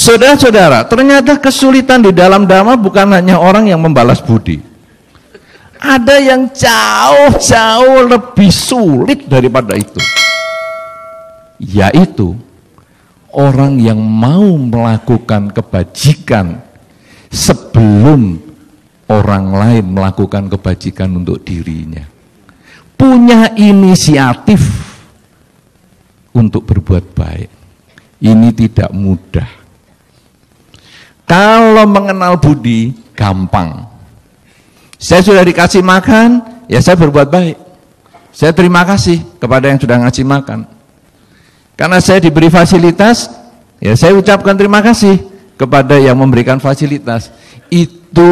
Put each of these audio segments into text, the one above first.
Saudara-saudara, ternyata kesulitan di dalam dhamma bukan hanya orang yang membalas budi. Ada yang jauh-jauh lebih sulit daripada itu. Yaitu orang yang mau melakukan kebajikan sebelum orang lain melakukan kebajikan untuk dirinya. Punya inisiatif untuk berbuat baik. Ini tidak mudah. Kalau mengenal budi, gampang. Saya sudah dikasih makan, ya saya berbuat baik. Saya terima kasih kepada yang sudah ngasih makan. Karena saya diberi fasilitas, ya saya ucapkan terima kasih kepada yang memberikan fasilitas. Itu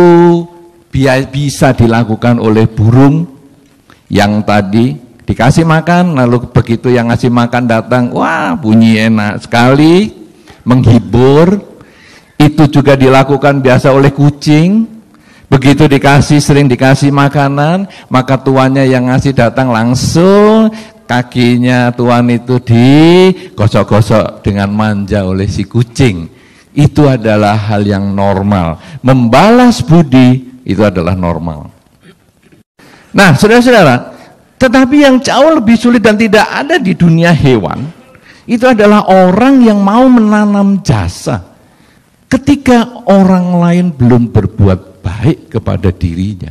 bisa dilakukan oleh burung yang tadi dikasih makan, lalu begitu yang ngasih makan datang, wah bunyi enak sekali, menghibur. Itu juga dilakukan biasa oleh kucing. Begitu sering dikasih makanan, maka tuannya yang ngasih datang langsung kakinya tuan itu digosok-gosok dengan manja oleh si kucing. Itu adalah hal yang normal. Membalas budi itu adalah normal. Nah, saudara-saudara, tetapi yang jauh lebih sulit dan tidak ada di dunia hewan, itu adalah orang yang mau menanam jasa ketika orang lain belum berbuat baik kepada dirinya.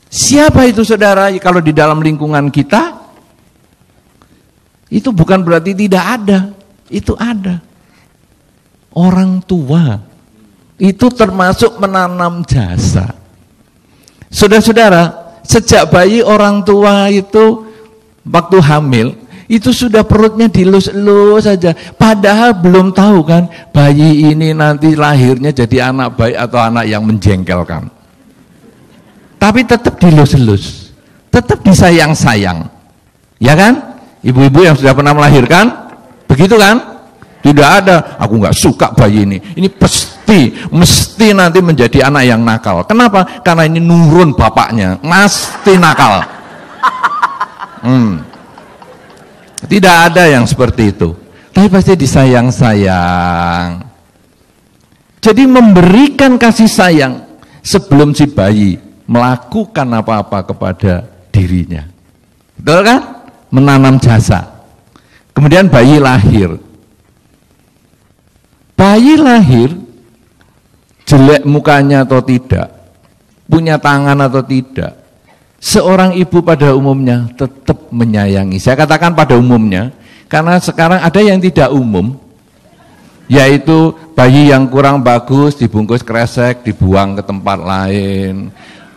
Siapa itu saudara? Kalau di dalam lingkungan kita, itu bukan berarti tidak ada, itu ada. Orang tua, itu termasuk menanam jasa. Saudara-saudara, sejak bayi orang tua itu waktu hamil, itu sudah perutnya dilus-lus saja. Padahal belum tahu kan, bayi ini nanti lahirnya jadi anak baik atau anak yang menjengkelkan. Tapi tetap dilus-lus, tetap disayang-sayang. Ya kan? Ibu-ibu yang sudah pernah melahirkan, begitu kan? Tidak ada, aku nggak suka bayi ini. Ini mesti nanti menjadi anak yang nakal. Kenapa? Karena ini nurun bapaknya, mesti nakal. Tidak ada yang seperti itu. Tapi pasti disayang-sayang. Jadi memberikan kasih sayang sebelum si bayi melakukan apa-apa kepada dirinya. Betul kan? Menanam jasa. Kemudian bayi lahir. Bayi lahir, jelek mukanya atau tidak, punya tangan atau tidak, seorang ibu pada umumnya tetap menyayangi. Saya katakan pada umumnya, karena sekarang ada yang tidak umum, yaitu bayi yang kurang bagus dibungkus kresek, dibuang ke tempat lain.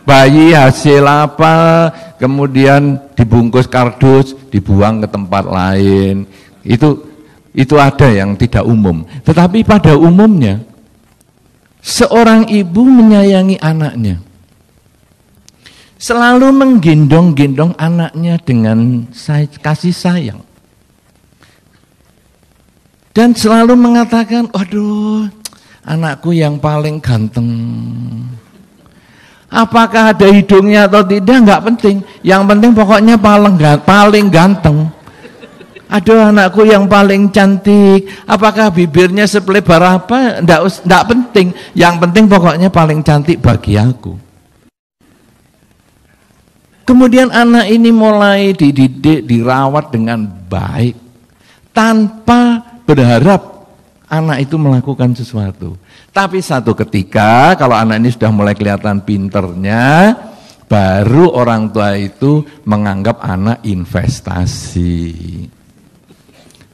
Bayi hasil apa, kemudian dibungkus kardus, dibuang ke tempat lain. Itu ada yang tidak umum. Tetapi pada umumnya, seorang ibu menyayangi anaknya. Selalu menggendong-gendong anaknya dengan kasih sayang. Dan selalu mengatakan, aduh, anakku yang paling ganteng. Apakah ada hidungnya atau tidak, enggak penting. Yang penting pokoknya paling ganteng. Aduh, anakku yang paling cantik. Apakah bibirnya sepelebar apa? Enggak penting. Yang penting pokoknya paling cantik bagi aku. Kemudian anak ini mulai dididik, dirawat dengan baik. Tanpa berharap anak itu melakukan sesuatu. Tapi satu ketika kalau anak ini sudah mulai kelihatan pinternya, baru orang tua itu menganggap anak investasi.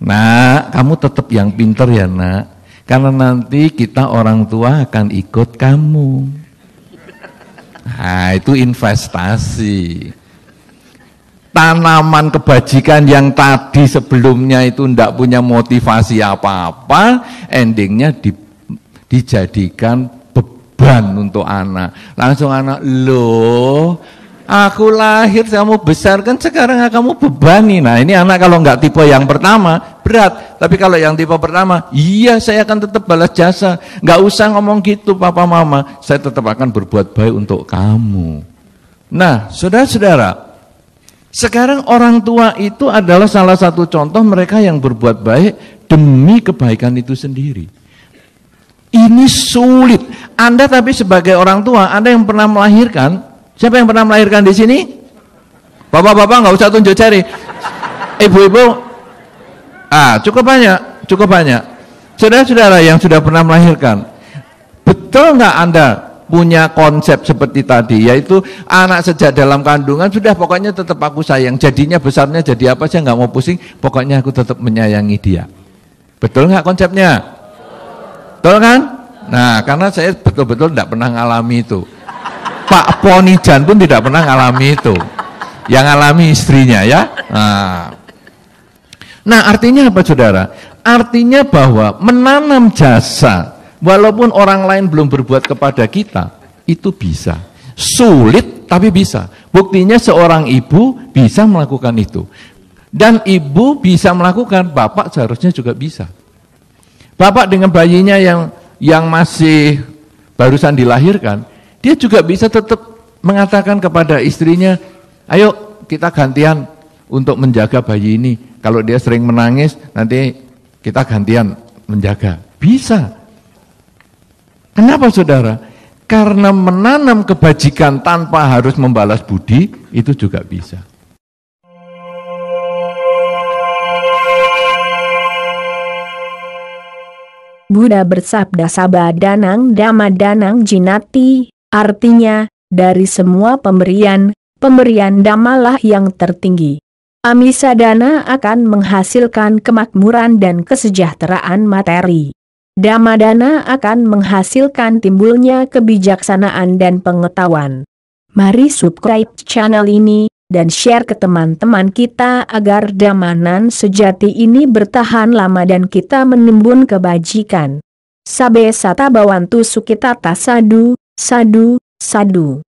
Nak, kamu tetap yang pinter ya nak, karena nanti kita orang tua akan ikut kamu. Nah, itu investasi. Tanaman kebajikan yang tadi sebelumnya itu tidak punya motivasi apa-apa, endingnya dijadikan beban untuk anak. Langsung anak, loh, aku lahir, kamu besarkan, sekarang kamu bebani. Nah, ini anak kalau nggak tipe yang pertama, berat. Tapi kalau yang tipe pertama, iya saya akan tetap balas jasa. Nggak usah ngomong gitu papa mama, saya tetap akan berbuat baik untuk kamu. Nah, saudara-saudara, sekarang orang tua itu adalah salah satu contoh mereka yang berbuat baik demi kebaikan itu sendiri. Ini sulit. Anda tapi sebagai orang tua, Anda yang pernah melahirkan, siapa yang pernah melahirkan di sini? Bapak-bapak nggak usah tunjuk jari. Ibu-ibu, cukup banyak. Saudara-saudara yang sudah pernah melahirkan, betul nggak Anda punya konsep seperti tadi, yaitu anak sejak dalam kandungan sudah pokoknya tetap aku sayang, jadinya besarnya jadi apa saya nggak mau pusing, pokoknya aku tetap menyayangi dia. Betul nggak konsepnya? Betul kan? Nah, karena saya betul-betul tidak pernah ngalami itu. Pak Ponijan pun tidak pernah ngalami itu. Yang ngalami istrinya ya. Nah, artinya apa saudara? Artinya bahwa menanam jasa walaupun orang lain belum berbuat kepada kita, itu bisa. Sulit tapi bisa. Buktinya seorang ibu bisa melakukan itu. Dan ibu bisa melakukan, bapak seharusnya juga bisa. Bapak dengan bayinya yang masih barusan dilahirkan, dia juga bisa tetap mengatakan kepada istrinya, ayo kita gantian untuk menjaga bayi ini. Kalau dia sering menangis, nanti kita gantian menjaga. Bisa. Kenapa saudara? Karena menanam kebajikan tanpa harus membalas budi, itu juga bisa. Buddha bersabda sabadanang dhammadanang jinati, artinya, dari semua pemberian, pemberian dhammalah yang tertinggi. Amisadana akan menghasilkan kemakmuran dan kesejahteraan materi. Dhammadana akan menghasilkan timbulnya kebijaksanaan dan pengetahuan. Mari subscribe channel ini, dan share ke teman-teman kita agar Dhammanan sejati ini bertahan lama dan kita menimbun kebajikan. Sabe sata bawantu sukitata sadu, sadu, sadu.